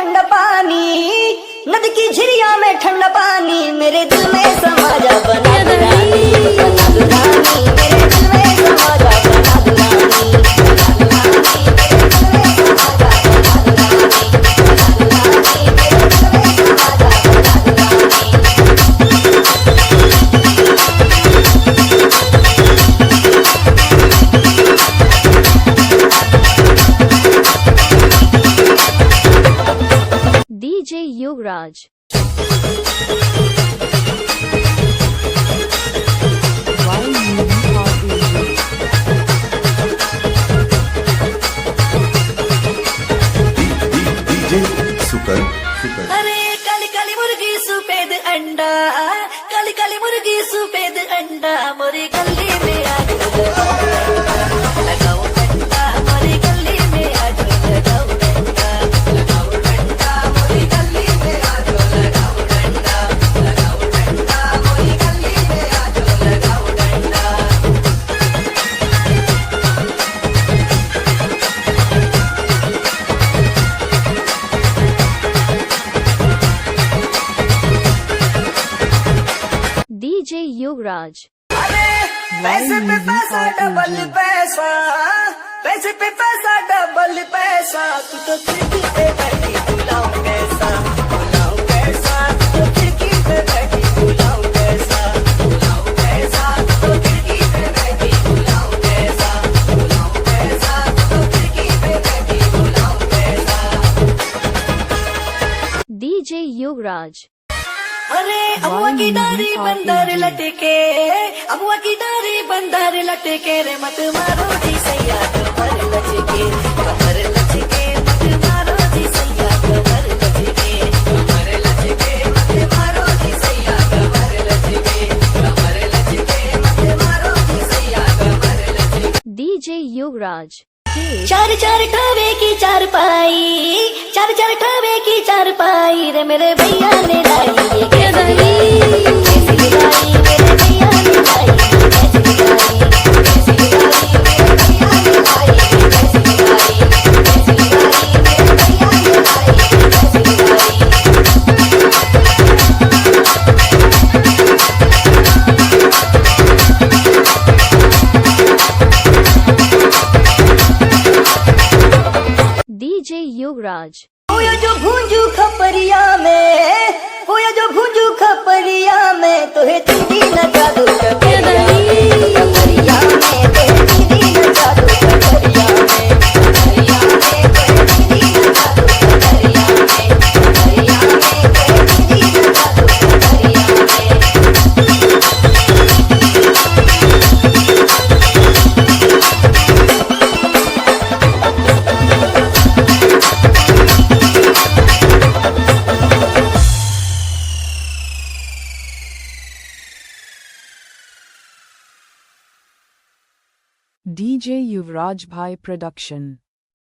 ठंडा पानी, नदी की झिरिया में ठंडा पानी, मेरे दिल में समा जा बना दो रानी, बना दो रानी, मेरे दिल में समा जा बना दो रानी, बना दो रानी, मेरे दिल में समा जा बना दो रानी, बना दो रानी, मेरे दिल में समा जा बना दो रानी। DJ Yuvraj. DJ super super. अरे काली काली मुर्गी सफेद अंडा, काली काली मुर्गी सफेद अंडा, मोरी गली में आज लगाओ डंडा, मोरी गली में आज लगाओ डंडा, लगाओ डंडा, मोरी गली में आज लगाओ डंडा, लगाओ डंडा, मोरी गली में आज लगाओ डंडा। DJ Yuvraj. पैसे पे पैसा डबल पैसा, पैसे पे पैसा डबल पैसा, तू तो खिड़की पे बैठी बुलाऊं कैसा, बुलाऊं कैसा, तू तो खिड़की पे बैठी बुलाऊं कैसा, बुलाऊं कैसा, तू तो खिड़की पे बैठी बुलाऊं कैसा, बुलाऊं कैसा, तू तो खिड़की पे बैठी बुलाऊं कैसा। DJ Yuvraj. अरे अबुआ की डारी बंदर लटके, अबुआ की डारी बंदर लटके, रे मत मारो जी सैया कमर लचके, कमर लचके, मत मारो जी सैया कमर लचके, कमर लचके, मत मारो जी सैया कमर लचके, कमर लचके, मत मारो जी सैया कमर लचके। DJ Yuvraj. चार चार ठावे की चार पाई, चार चार ठावे की चार पाई, रे मेरे भैया ने लाई ये कैसी लाई, मेरे भैया ने लाई कैसी लाई, कैसी लाई, मेरे भैया ने लाई कैसी लाई, कैसी लाई, मेरे भैया ने लाई कैसी लाई। DJ Yuvraj. होया जो भूंजू खपरिया में, होया जो भूंजू खपरिया में, तो है दीदी न जादू खपरिया में, खपरिया में, तो है दीदी न जादू खपरिया में, खपरिया में, तो है दीदी न जादू खपरिया में, खपरिया में, तो है दीदी न जादू खपरिया में। DJ Yuvraj Bhai Production.